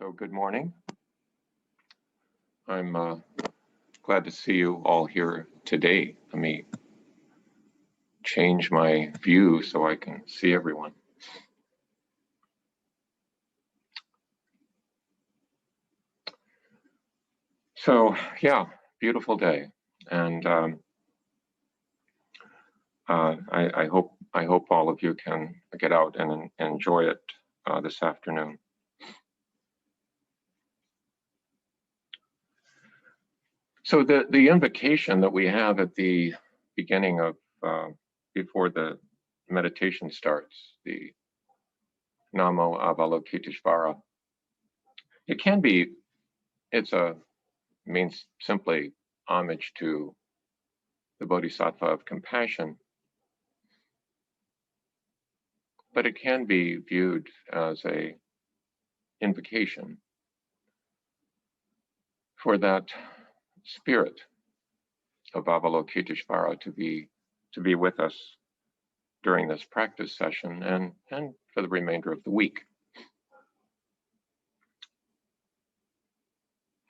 So good morning. I'm glad to see you all here today. Let me change my view so I can see everyone. So yeah, beautiful day, and I hope all of you can get out and enjoy it this afternoon. So the invocation that we have at the beginning of before the meditation starts, the Namo Avalokiteshvara, means simply homage to the Bodhisattva of compassion, but it can be viewed as a invocation for that spirit of Avalokiteshvara to be with us during this practice session and for the remainder of the week.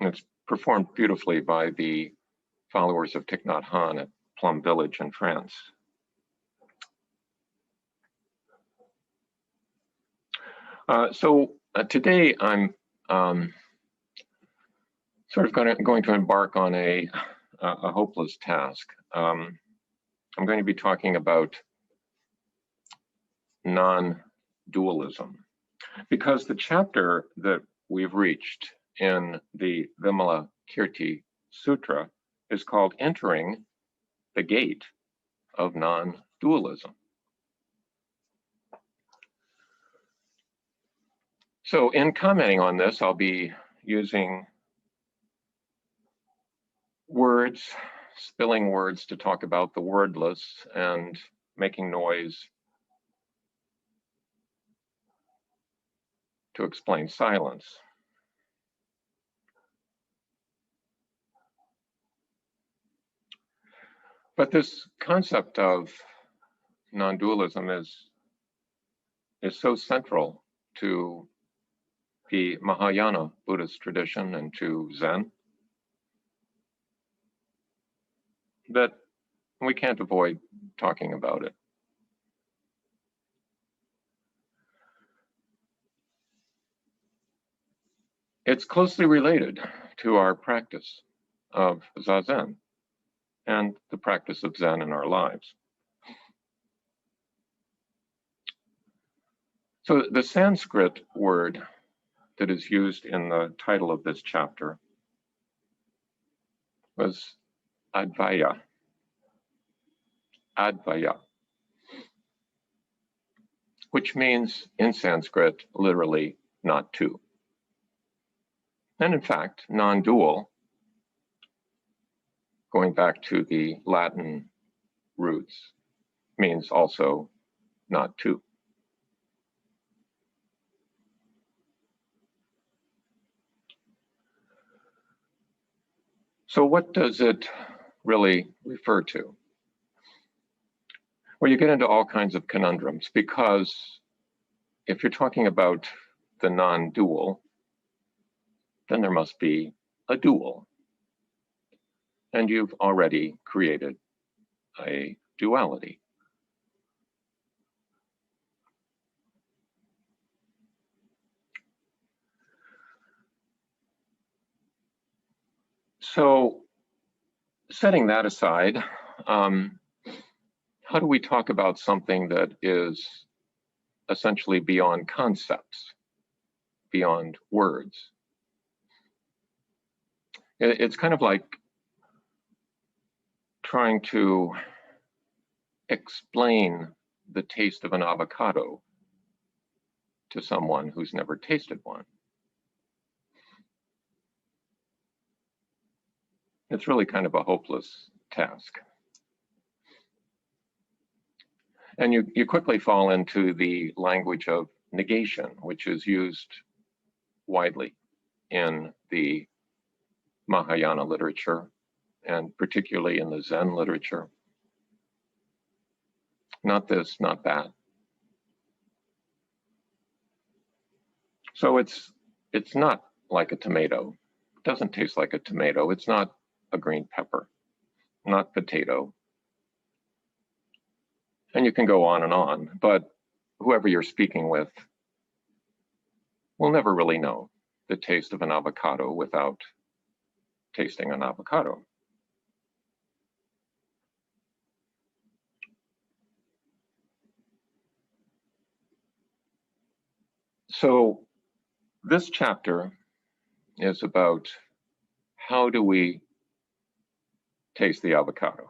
And it's performed beautifully by the followers of Thich Nhat Hanh at Plum Village in France. So today I'm sort of going to embark on a hopeless task. I'm going to be talking about non-dualism, because the chapter that we've reached in the Vimalakirti Sutra is called Entering the Gate of Non-Dualism. So in commenting on this, I'll be using words, spilling words to talk about the wordless and making noise to explain silence. But this concept of non-dualism is so central to the Mahayana Buddhist tradition and to Zen that we can't avoid talking about it. It's closely related to our practice of Zazen and the practice of Zen in our lives. So the Sanskrit word that is used in the title of this chapter was Advaya, which means in Sanskrit literally not two. And in fact, non-dual, going back to the Latin roots, means also not two. So what does it really refer to? Well, you get into all kinds of conundrums, because if you're talking about the non-dual, then there must be a dual. And you've already created a duality. So setting that aside, how do we talk about something that is essentially beyond concepts, beyond words? It's kind of like trying to explain the taste of an avocado to someone who's never tasted one. It's really kind of a hopeless task. And you quickly fall into the language of negation, which is used widely in the Mahayana literature, and particularly in the Zen literature. Not this, not that. So it's it's not like a tomato. It doesn't taste like a tomato. It's not a green pepper, not potato. And you can go on, but whoever you're speaking with will never really know the taste of an avocado without tasting an avocado. So this chapter is about how do we taste the avocado?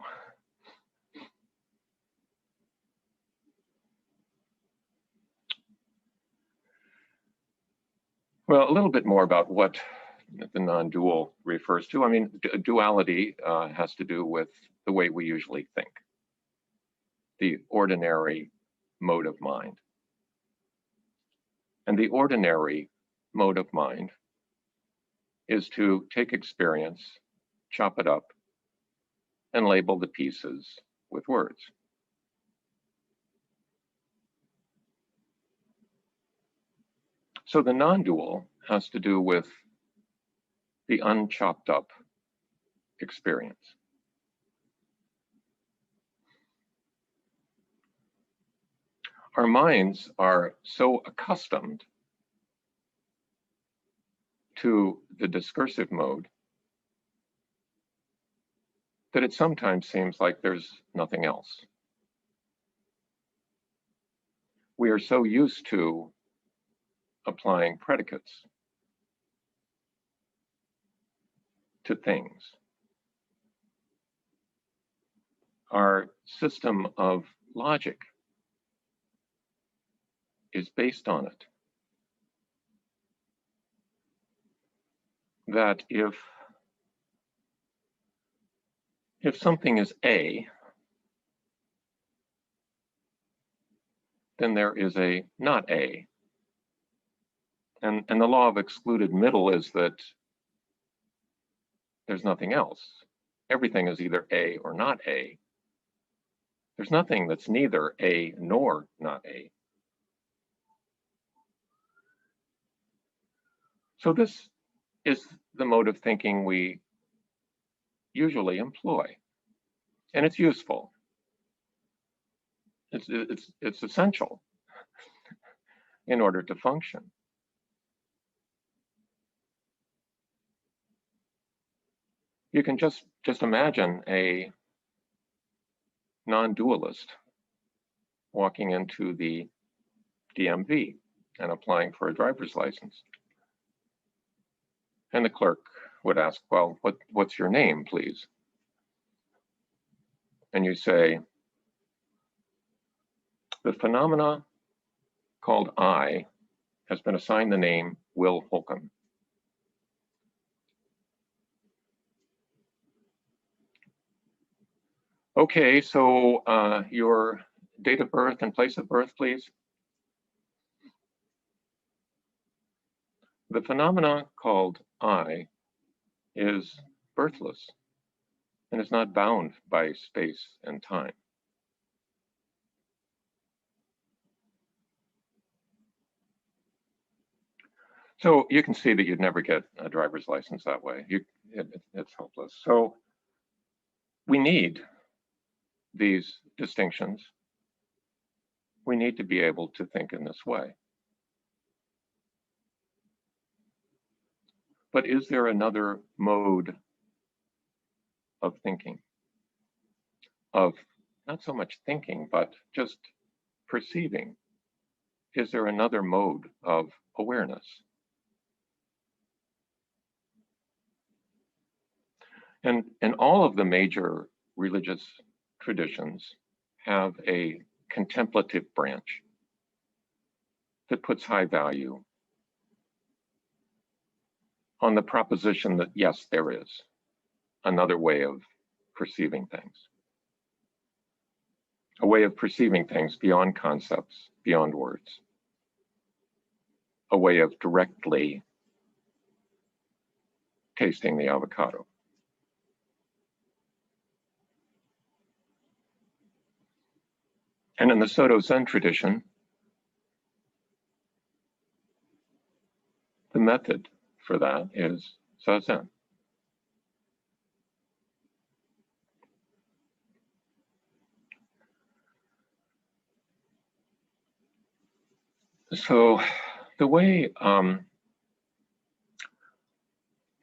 Well, a little bit more about what the non-dual refers to. I mean, duality has to do with the way we usually think, the ordinary mode of mind. And the ordinary mode of mind is to take experience, chop it up, and label the pieces with words. So the non-dual has to do with the unchopped up experience. Our minds are so accustomed to the discursive mode that it sometimes seems like there's nothing else. We are so used to applying predicates to things. Our system of logic is based on it. That if something is A, then there is a not A. And the law of excluded middle is that there's nothing else. Everything is either A or not A. There's nothing that's neither A nor not A. So this is the mode of thinking we usually employ, and it's useful. It's essential in order to function. You can just imagine a non-dualist walking into the DMV and applying for a driver's license. And the clerk would ask, well, what's your name, please? And you say, the phenomena called I has been assigned the name Will Holcomb. Okay, so your date of birth and place of birth, please. The phenomena called I is birthless and is not bound by space and time. So you can see that you'd never get a driver's license that way. It's hopeless. So we need these distinctions. We need to be able to think in this way. But is there another mode of thinking? Of not so much thinking, but just perceiving? Is there another mode of awareness? And all of the major religious traditions have a contemplative branch that puts high value on the proposition that, yes, there is another way of perceiving things. A way of perceiving things beyond concepts, beyond words. A way of directly tasting the avocado. And in the Soto Zen tradition, the method for that is Zazen. So the way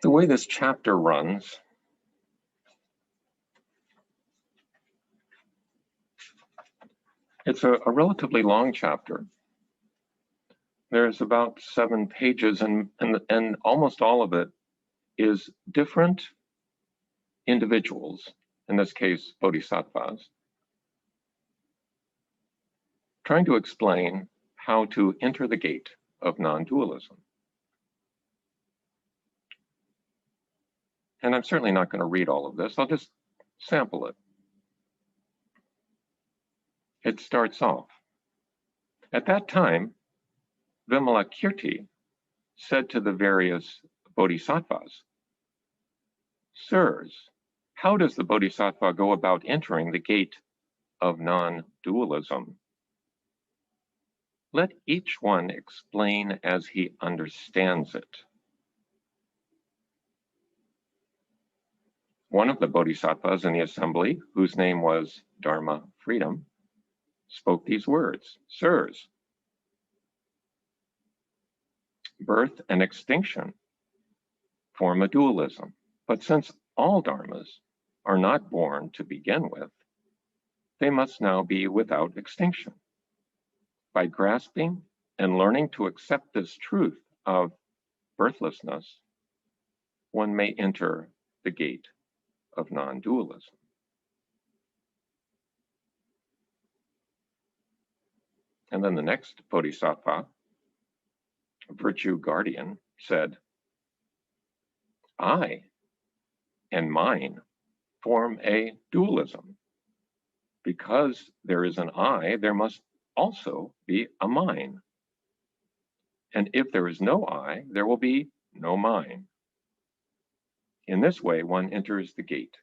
this chapter runs, it's a relatively long chapter. There's about 7 pages, and almost all of it is different individuals, in this case, bodhisattvas, trying to explain how to enter the gate of non-dualism. And I'm certainly not going to read all of this. I'll just sample it. It starts off. At that time, Vimalakirti said to the various bodhisattvas, "Sirs, how does the bodhisattva go about entering the gate of non-dualism? Let each one explain as he understands it." One of the bodhisattvas in the assembly, whose name was Dharma Freedom, spoke these words, "Sirs, birth and extinction form a dualism, but since all dharmas are not born to begin with, they must now be without extinction. By grasping and learning to accept this truth of birthlessness, one may enter the gate of non-dualism." And then the next bodhisattva, virtue guardian, said, "I and mine form a dualism. Because there is an I, there must also be a mine. And if there is no I, there will be no mine. In this way, one enters the gate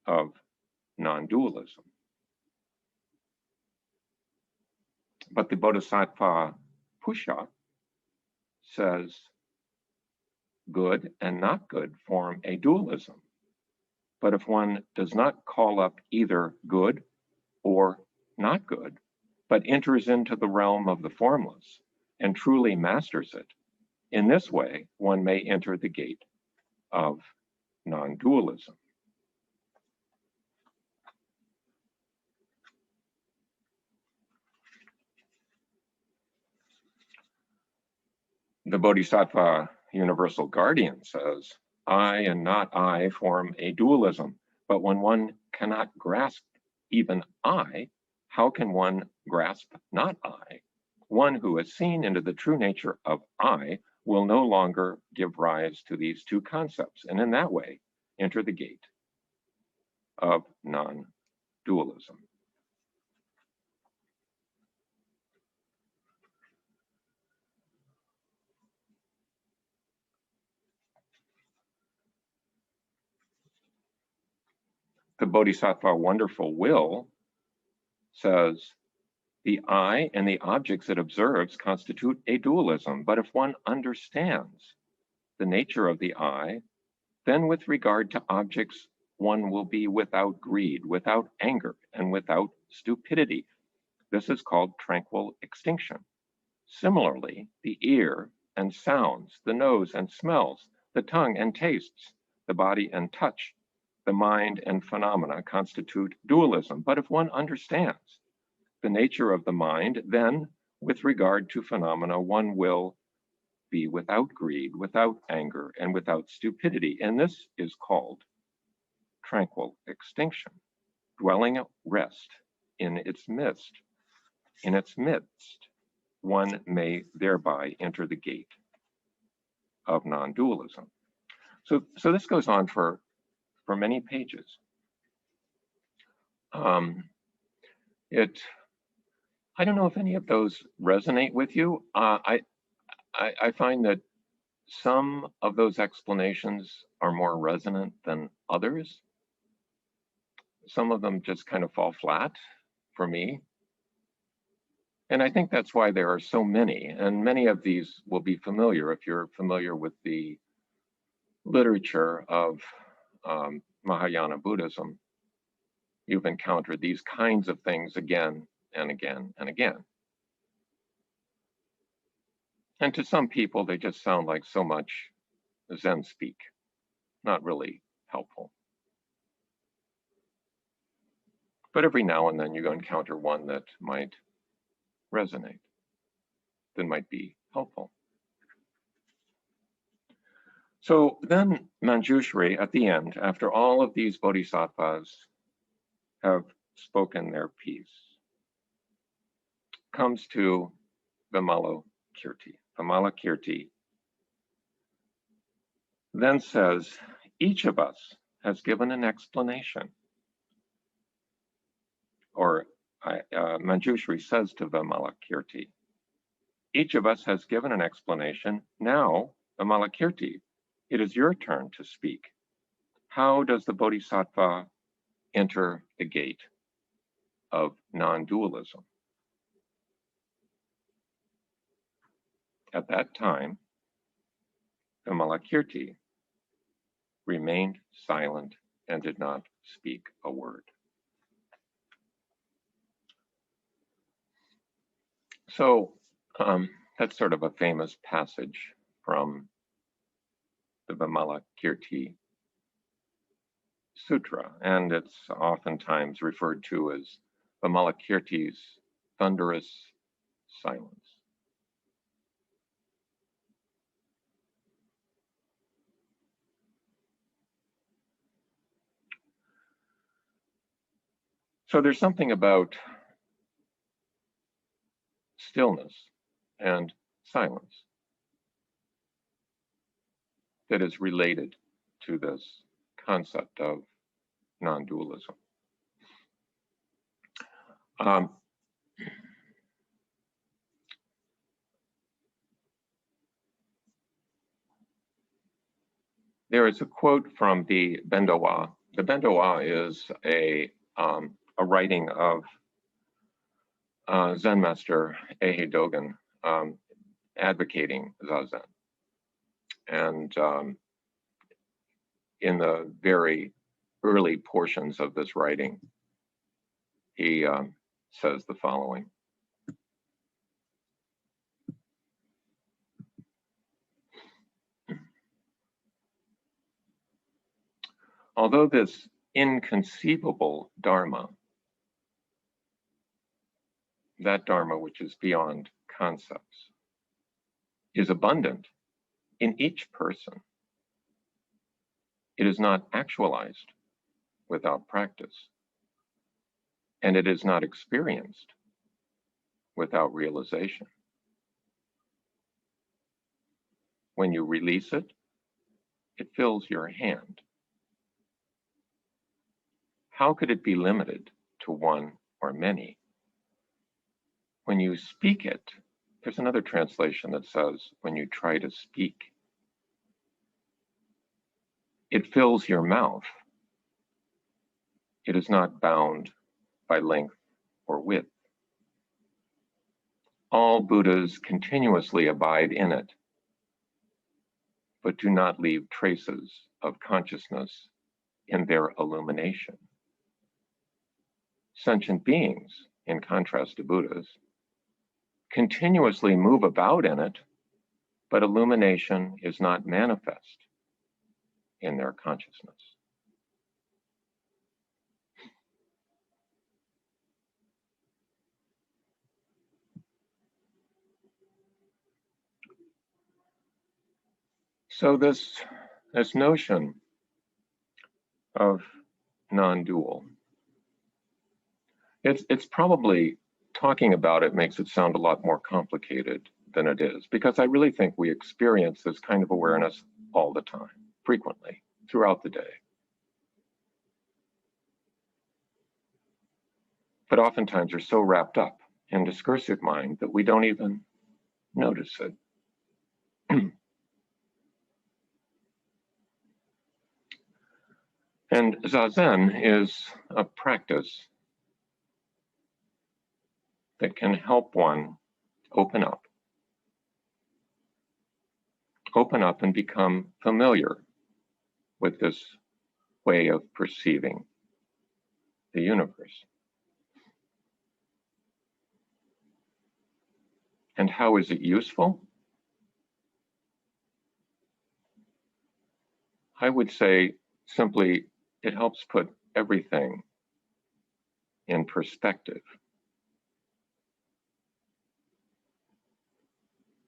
of non-dualism." But the Bodhisattva Pusha says, "Good and not good form a dualism. But if one does not call up either good or not good, but enters into the realm of the formless and truly masters it, in this way, one may enter the gate of non-dualism." The Bodhisattva Universal Guardian says, "I and not I form a dualism, but when one cannot grasp even I, how can one grasp not I? One who has seen into the true nature of I will no longer give rise to these two concepts, and in that way enter the gate of non-dualism." The Bodhisattva Wonderful Will says, "The I and the objects it observes constitute a dualism, but if one understands the nature of the I, then with regard to objects, one will be without greed, without anger, and without stupidity. This is called tranquil extinction. Similarly, the ear and sounds, the nose and smells, the tongue and tastes, the body and touch, the mind and phenomena constitute dualism. But if one understands the nature of the mind, then with regard to phenomena, one will be without greed, without anger, and without stupidity. And this is called tranquil extinction, dwelling at rest in its midst. In its midst, one may thereby enter the gate of non-dualism." So this goes on for many pages. I don't know if any of those resonate with you. I find that some of those explanations are more resonant than others. Some of them just kind of fall flat for me. And I think that's why there are so many, and many of these will be familiar if you're familiar with the literature of Mahayana Buddhism. You've encountered these kinds of things again and again and again. And to some people, they just sound like so much Zen speak, not really helpful. But every now and then you encounter one that might resonate, that might be helpful. So then Manjushri, at the end, after all of these bodhisattvas have spoken their piece, comes to Vimalakirti. Vimalakirti then says, each of us has given an explanation. Or Manjushri says to Vimalakirti, each of us has given an explanation. Now, Vimalakirti, it is your turn to speak. How does the bodhisattva enter the gate of non-dualism? At that time, Vimalakirti remained silent and did not speak a word. So that's sort of a famous passage from the Vimalakirti Sutra, and it's oftentimes referred to as Vimalakirti's thunderous silence. So there's something about stillness and silence that is related to this concept of non-dualism. There is a quote from the Bendowa. The Bendowa is a writing of Zen master Ehe Dogen advocating Zazen. And in the very early portions of this writing, he says the following. Although this inconceivable Dharma, that Dharma which is beyond concepts, is abundant in each person, it is not actualized without practice, and it is not experienced without realization. When you release it, it fills your hand. How could it be limited to one or many? When you speak it, there's another translation that says, when you try to speak, it fills your mouth. It is not bound by length or width. All Buddhas continuously abide in it, but do not leave traces of consciousness in their illumination. Sentient beings, in contrast to Buddhas, continuously move about in it, but illumination is not manifest in their consciousness. So this notion of non-dual, it's probably, talking about it makes it sound a lot more complicated than it is, because I really think we experience this kind of awareness all the time, frequently, throughout the day. But oftentimes we're so wrapped up in discursive mind that we don't even notice it. And Zazen is a practice that can help one open up and become familiar with this way of perceiving the universe. And how is it useful? I would say simply it helps put everything in perspective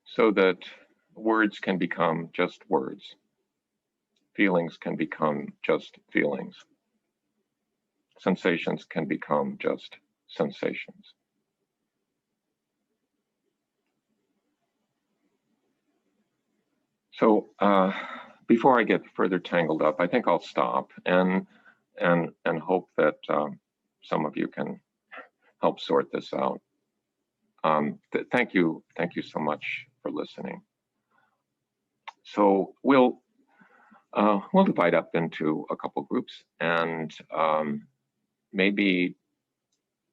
so that words can become just words. Feelings can become just feelings. Sensations can become just sensations. So before I get further tangled up, I think I'll stop and hope that some of you can help sort this out. Thank you so much for listening. So we'll divide up into a couple groups and maybe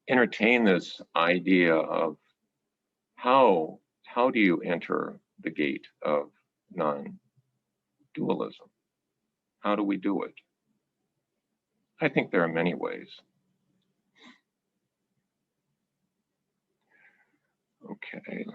entertain this idea of how do you enter the gate of non-dualism? How do we do it? I think there are many ways. Okay.